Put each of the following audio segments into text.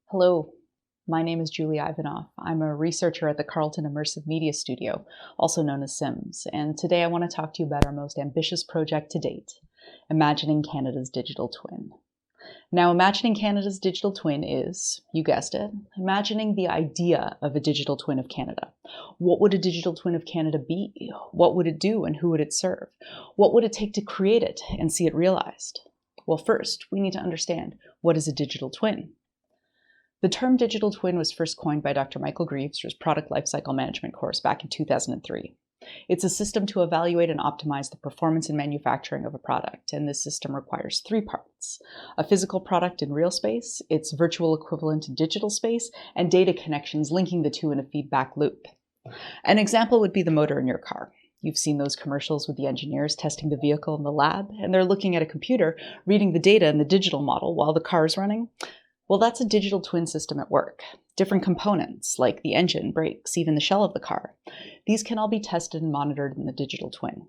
Hello, my name is Julie Ivanoff. I'm a researcher at the Carleton Immersive Media Studio, also known as SIMS, and today I want to talk to you about our most ambitious project to date, imagining Canada's digital twin. Now, imagining Canada's digital twin is, you guessed it, imagining the idea of a digital twin of Canada. What would a digital twin of Canada be? What would it do and who would it serve? What would it take to create it and see it realized? Well, first, we need to understand, what is a digital twin? The term digital twin was first coined by Dr. Michael Greaves for his product lifecycle management course back in 2003. It's a system to evaluate and optimize the performance and manufacturing of a product, and this system requires three parts: a physical product in real space, its virtual equivalent in digital space, and data connections linking the two in a feedback loop. An example would be the motor in your car. You've seen those commercials with the engineers testing the vehicle in the lab, and they're looking at a computer, reading the data in the digital model while the car is running. Well, that's a digital twin system at work. Different components, like the engine, brakes, even the shell of the car, these can all be tested and monitored in the digital twin.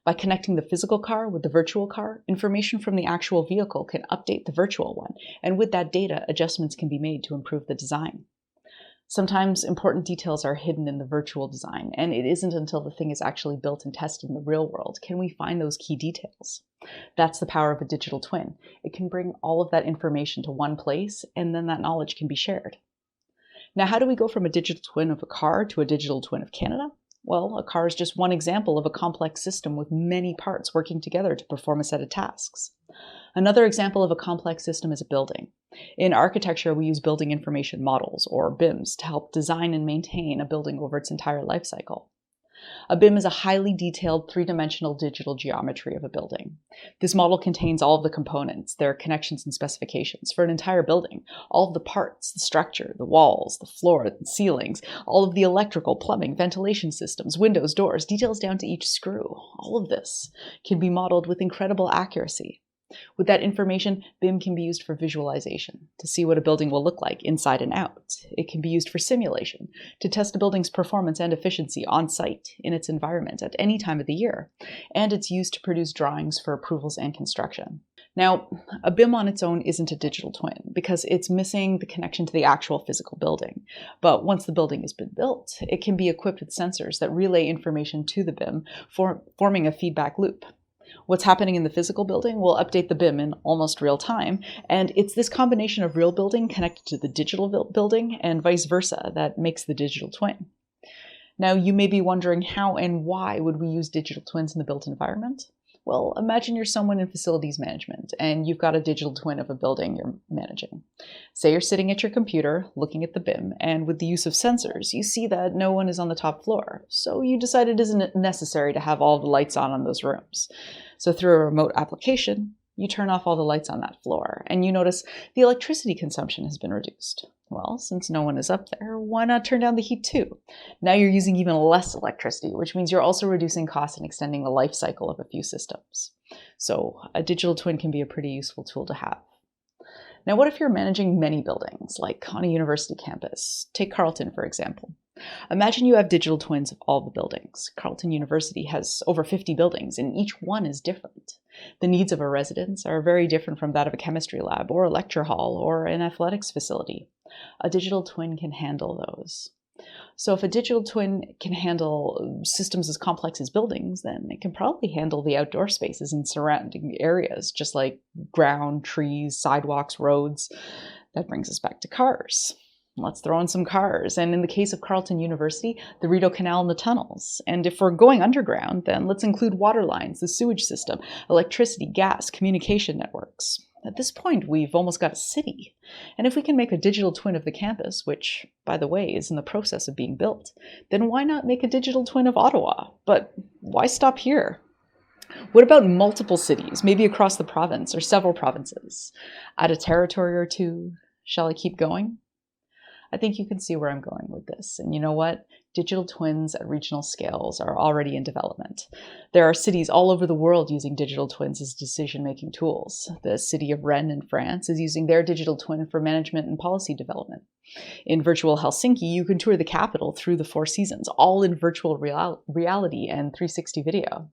By connecting the physical car with the virtual car, information from the actual vehicle can update the virtual one, and with that data, adjustments can be made to improve the design. Sometimes important details are hidden in the virtual design, and it isn't until the thing is actually built and tested in the real world can we find those key details. That's the power of a digital twin. It can bring all of that information to one place, and then that knowledge can be shared. Now, how do we go from a digital twin of a car to a digital twin of Canada? Well, a car is just one example of a complex system with many parts working together to perform a set of tasks. Another example of a complex system is a building. In architecture, we use building information models, or BIMs, to help design and maintain a building over its entire life cycle. A BIM is a highly detailed three-dimensional digital geometry of a building. This model contains all of the components, their connections and specifications for an entire building, all of the parts, the structure, the walls, the floor, the ceilings, all of the electrical, plumbing, ventilation systems, windows, doors, details down to each screw. All of this can be modeled with incredible accuracy. With that information, BIM can be used for visualization, to see what a building will look like inside and out. It can be used for simulation, to test a building's performance and efficiency on site, in its environment, at any time of the year. And it's used to produce drawings for approvals and construction. Now, a BIM on its own isn't a digital twin, because it's missing the connection to the actual physical building. But once the building has been built, it can be equipped with sensors that relay information to the BIM, forming a feedback loop. What's happening in the physical building will update the BIM in almost real time, and it's this combination of real building connected to the digital building and vice versa that makes the digital twin. Now, you may be wondering how and why would we use digital twins in the built environment? Well, imagine you're someone in facilities management and you've got a digital twin of a building you're managing. Say you're sitting at your computer looking at the BIM, and with the use of sensors, you see that no one is on the top floor. So you decide it isn't necessary to have all the lights on those rooms. So through a remote application, you turn off all the lights on that floor, and you notice the electricity consumption has been reduced. Well, since no one is up there, why not turn down the heat too? Now you're using even less electricity, which means you're also reducing costs and extending the life cycle of a few systems. So a digital twin can be a pretty useful tool to have. Now, what if you're managing many buildings, like on a university campus? Take Carleton, for example. Imagine you have digital twins of all the buildings. Carleton University has over 50 buildings, and each one is different. The needs of a residence are very different from that of a chemistry lab, or a lecture hall, or an athletics facility. A digital twin can handle those. So if a digital twin can handle systems as complex as buildings, then it can probably handle the outdoor spaces and surrounding areas, just like ground, trees, sidewalks, roads. That brings us back to cars. Let's throw in some cars. And in the case of Carleton University, the Rideau Canal and the tunnels. And if we're going underground, then let's include water lines, the sewage system, electricity, gas, communication networks. At this point, we've almost got a city. And if we can make a digital twin of the campus, which, by the way, is in the process of being built, then why not make a digital twin of Ottawa? But why stop here? What about multiple cities, maybe across the province or several provinces? Add a territory or two? Shall I keep going? I think you can see where I'm going with this. And you know what? Digital twins at regional scales are already in development. There are cities all over the world using digital twins as decision-making tools. The city of Rennes in France is using their digital twin for management and policy development. In virtual Helsinki, you can tour the capital through the Four Seasons, all in virtual reality and 360 video.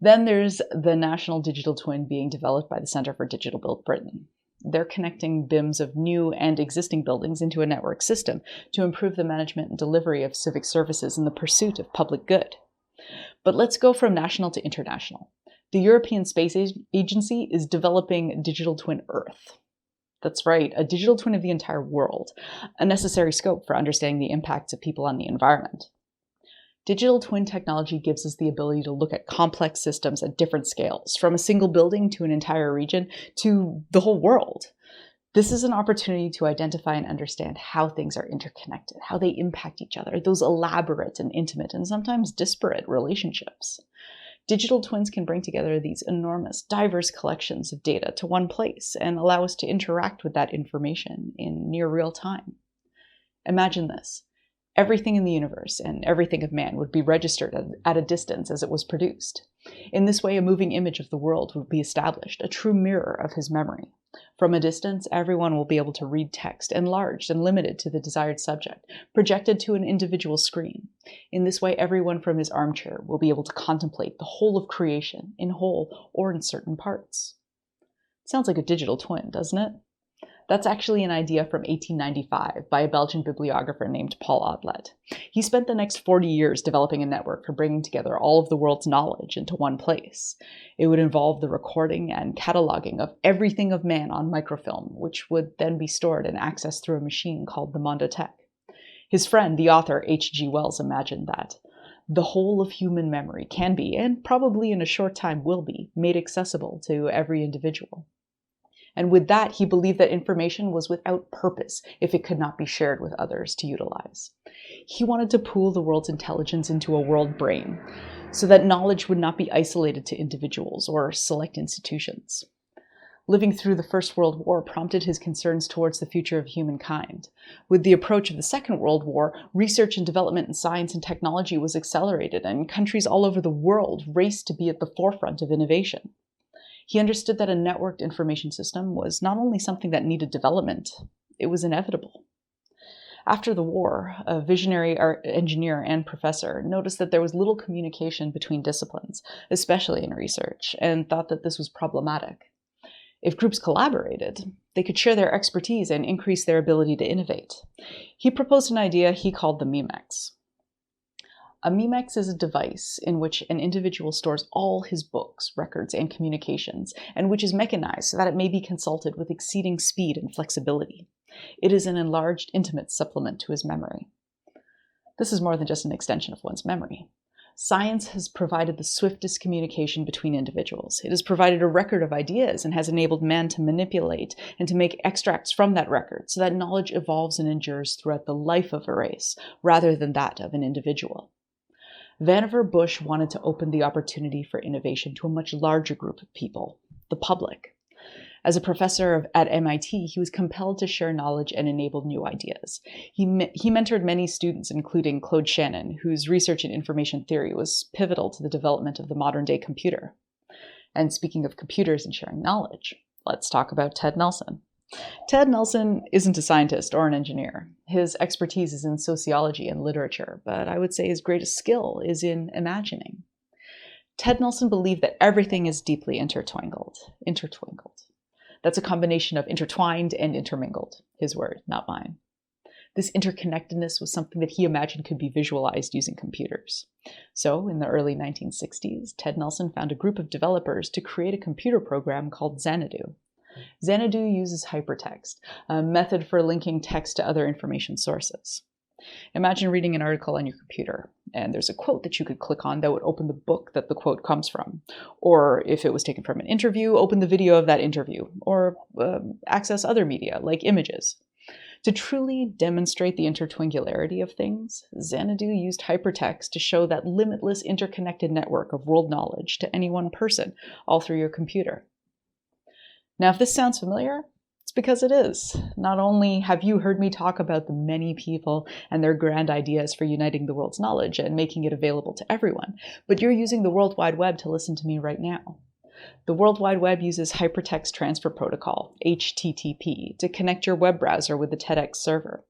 Then there's the national digital twin being developed by the Centre for Digital Built Britain. They're connecting BIMs of new and existing buildings into a network system to improve the management and delivery of civic services in the pursuit of public good. But let's go from national to international. The European Space Agency is developing Digital Twin Earth. That's right, a digital twin of the entire world, a necessary scope for understanding the impacts of people on the environment. Digital twin technology gives us the ability to look at complex systems at different scales, from a single building to an entire region to the whole world. This is an opportunity to identify and understand how things are interconnected, how they impact each other, those elaborate and intimate and sometimes disparate relationships. Digital twins can bring together these enormous, diverse collections of data to one place and allow us to interact with that information in near real time. Imagine this. Everything in the universe and everything of man would be registered at a distance as it was produced. In this way, a moving image of the world would be established, a true mirror of his memory. From a distance, everyone will be able to read text, enlarged and limited to the desired subject, projected to an individual screen. In this way, everyone from his armchair will be able to contemplate the whole of creation, in whole or in certain parts. Sounds like a digital twin, doesn't it? That's actually an idea from 1895 by a Belgian bibliographer named Paul Odlet. He spent the next 40 years developing a network for bringing together all of the world's knowledge into one place. It would involve the recording and cataloging of everything of man on microfilm, which would then be stored and accessed through a machine called the Mondothèque. His friend, the author H.G. Wells, imagined that the whole of human memory can be, and probably in a short time will be, made accessible to every individual. And with that, he believed that information was without purpose if it could not be shared with others to utilize. He wanted to pool the world's intelligence into a world brain, so that knowledge would not be isolated to individuals or select institutions. Living through the First World War prompted his concerns towards the future of humankind. With the approach of the Second World War, research and development in science and technology was accelerated, and countries all over the world raced to be at the forefront of innovation. He understood that a networked information system was not only something that needed development, it was inevitable. After the war, a visionary engineer and professor noticed that there was little communication between disciplines, especially in research, and thought that this was problematic. If groups collaborated, they could share their expertise and increase their ability to innovate. He proposed an idea he called the Memex. A Memex is a device in which an individual stores all his books, records, and communications, and which is mechanized so that it may be consulted with exceeding speed and flexibility. It is an enlarged, intimate supplement to his memory. This is more than just an extension of one's memory. Science has provided the swiftest communication between individuals. It has provided a record of ideas and has enabled man to manipulate and to make extracts from that record so that knowledge evolves and endures throughout the life of a race rather than that of an individual. Vannevar Bush wanted to open the opportunity for innovation to a much larger group of people, the public. As a professor at MIT, he was compelled to share knowledge and enable new ideas. He mentored many students, including Claude Shannon, whose research in information theory was pivotal to the development of the modern-day computer. And speaking of computers and sharing knowledge, let's talk about Ted Nelson. Ted Nelson isn't a scientist or an engineer. His expertise is in sociology and literature, but I would say his greatest skill is in imagining. Ted Nelson believed that everything is deeply intertwined. That's a combination of intertwined and intermingled. His word, not mine. This interconnectedness was something that he imagined could be visualized using computers. So, in the early 1960s, Ted Nelson found a group of developers to create a computer program called Xanadu. Xanadu uses hypertext, a method for linking text to other information sources. Imagine reading an article on your computer, and there's a quote that you could click on that would open the book that the quote comes from. Or if it was taken from an interview, open the video of that interview, or access other media, like images. To truly demonstrate the intertwingularity of things, Xanadu used hypertext to show that limitless interconnected network of world knowledge to any one person, all through your computer. Now, if this sounds familiar, it's because it is. Not only have you heard me talk about the many people and their grand ideas for uniting the world's knowledge and making it available to everyone, but you're using the World Wide Web to listen to me right now. The World Wide Web uses Hypertext Transfer Protocol, HTTP, to connect your web browser with the TEDx server.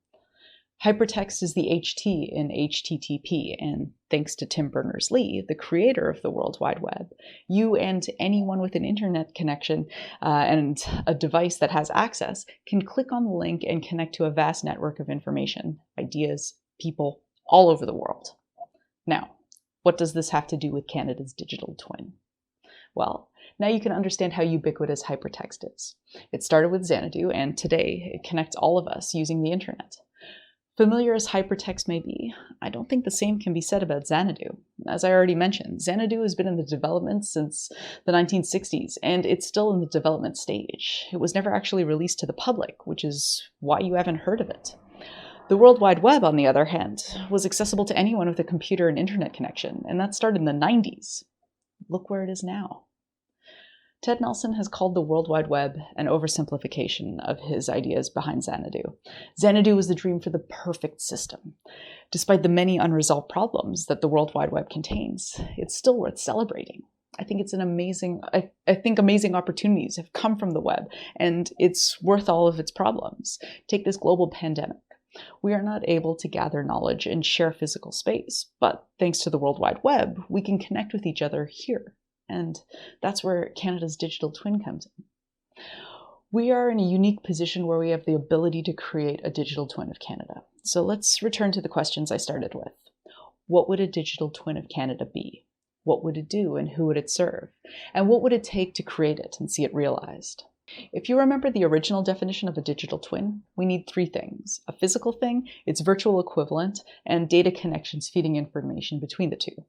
Hypertext is the HT in HTTP, and thanks to Tim Berners-Lee, the creator of the World Wide Web, you and anyone with an internet connection and a device that has access can click on the link and connect to a vast network of information, ideas, people, all over the world. Now, what does this have to do with Canada's digital twin? Well, now you can understand how ubiquitous hypertext is. It started with Xanadu, and today it connects all of us using the internet. Familiar as hypertext may be, I don't think the same can be said about Xanadu. As I already mentioned, Xanadu has been in the development since the 1960s, and it's still in the development stage. It was never actually released to the public, which is why you haven't heard of it. The World Wide Web, on the other hand, was accessible to anyone with a computer and internet connection, and that started in the 90s. Look where it is now. Ted Nelson has called the World Wide Web an oversimplification of his ideas behind Xanadu. Xanadu was the dream for the perfect system. Despite the many unresolved problems that the World Wide Web contains, it's still worth celebrating. I think amazing opportunities have come from the web, and it's worth all of its problems. Take this global pandemic. We are not able to gather knowledge and share physical space, but thanks to the World Wide Web, we can connect with each other here. And that's where Canada's digital twin comes in. We are in a unique position where we have the ability to create a digital twin of Canada. So let's return to the questions I started with. What would a digital twin of Canada be? What would it do and who would it serve? And what would it take to create it and see it realized? If you remember the original definition of a digital twin, we need three things: a physical thing, its virtual equivalent, and data connections feeding information between the two.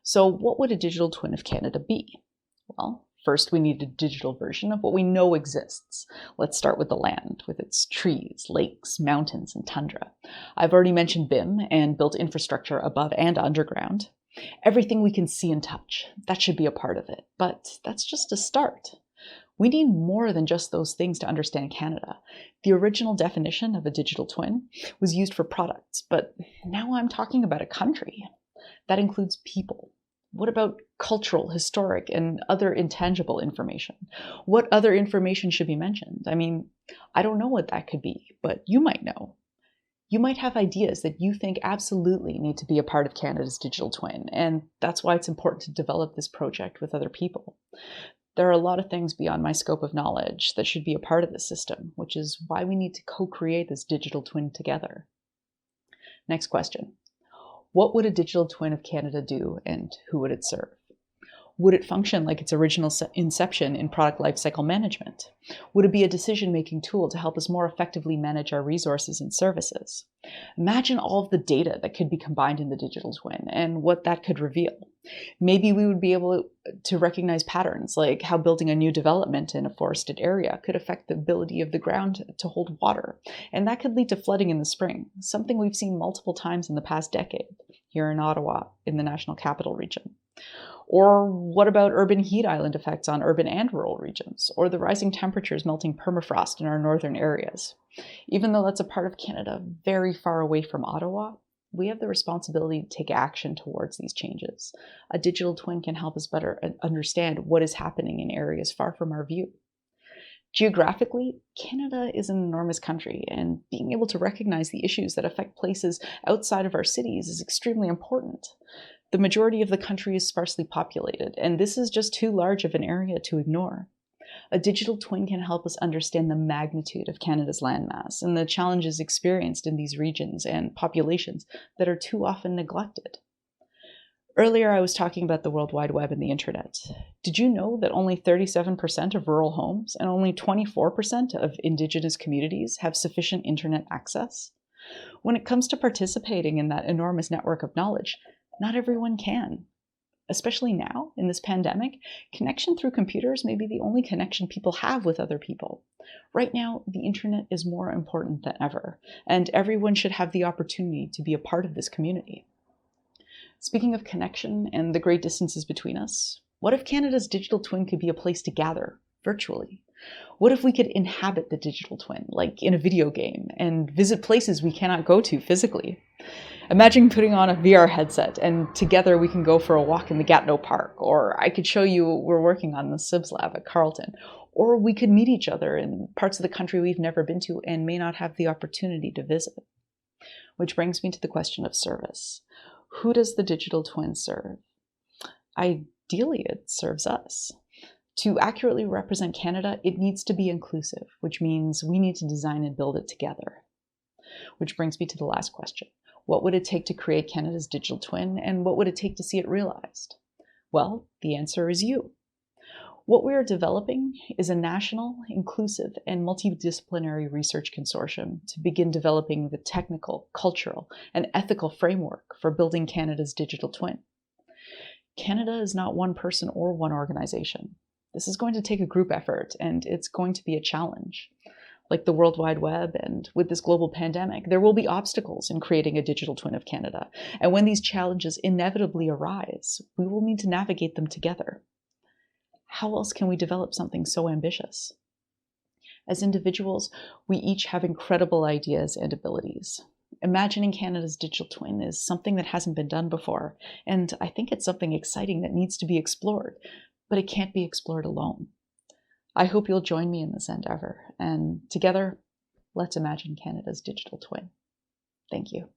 So what would a digital twin of Canada be? Well, first we need a digital version of what we know exists. Let's start with the land, with its trees, lakes, mountains, and tundra. I've already mentioned BIM and built infrastructure above and underground. Everything we can see and touch, that should be a part of it. But that's just a start. We need more than just those things to understand Canada. The original definition of a digital twin was used for products, but now I'm talking about a country. That includes people. What about cultural, historic, and other intangible information? What other information should be mentioned? I mean, I don't know what that could be, but you might know. You might have ideas that you think absolutely need to be a part of Canada's digital twin, and that's why it's important to develop this project with other people. There are a lot of things beyond my scope of knowledge that should be a part of this system, which is why we need to co-create this digital twin together. Next question. What would a digital twin of Canada do, and who would it serve? Would it function like its original inception in product lifecycle management? Would it be a decision-making tool to help us more effectively manage our resources and services? Imagine all of the data that could be combined in the digital twin and what that could reveal. Maybe we would be able to recognize patterns, like how building a new development in a forested area could affect the ability of the ground to hold water, and that could lead to flooding in the spring, something we've seen multiple times in the past decade here in Ottawa, in the National Capital Region. Or what about urban heat island effects on urban and rural regions, or the rising temperatures melting permafrost in our northern areas? Even though that's a part of Canada very far away from Ottawa, we have the responsibility to take action towards these changes. A digital twin can help us better understand what is happening in areas far from our view. Geographically, Canada is an enormous country, and being able to recognize the issues that affect places outside of our cities is extremely important. The majority of the country is sparsely populated, and this is just too large of an area to ignore. A digital twin can help us understand the magnitude of Canada's landmass and the challenges experienced in these regions and populations that are too often neglected. Earlier, I was talking about the World Wide Web and the internet. Did you know that only 37% of rural homes and only 24% of Indigenous communities have sufficient internet access? When it comes to participating in that enormous network of knowledge, not everyone can. Especially now, in this pandemic, connection through computers may be the only connection people have with other people. Right now, the internet is more important than ever, and everyone should have the opportunity to be a part of this community. Speaking of connection and the great distances between us, what if Canada's digital twin could be a place to gather virtually? What if we could inhabit the digital twin, like in a video game, and visit places we cannot go to physically? Imagine putting on a VR headset and together we can go for a walk in the Gatineau Park, or I could show you what we're working on in the Sibs Lab at Carleton, or we could meet each other in parts of the country we've never been to and may not have the opportunity to visit. Which brings me to the question of service. Who does the digital twin serve? Ideally, it serves us. To accurately represent Canada, it needs to be inclusive, which means we need to design and build it together. Which brings me to the last question. What would it take to create Canada's digital twin, and what would it take to see it realized? Well, the answer is you. What we are developing is a national, inclusive, and multidisciplinary research consortium to begin developing the technical, cultural, and ethical framework for building Canada's digital twin. Canada is not one person or one organization. This is going to take a group effort, and it's going to be a challenge. Like the World Wide Web and with this global pandemic, there will be obstacles in creating a digital twin of Canada. And when these challenges inevitably arise, we will need to navigate them together. How else can we develop something so ambitious? As individuals, we each have incredible ideas and abilities. Imagining Canada's digital twin is something that hasn't been done before, and I think it's something exciting that needs to be explored, but it can't be explored alone. I hope you'll join me in this endeavor, and together, let's imagine Canada's digital twin. Thank you.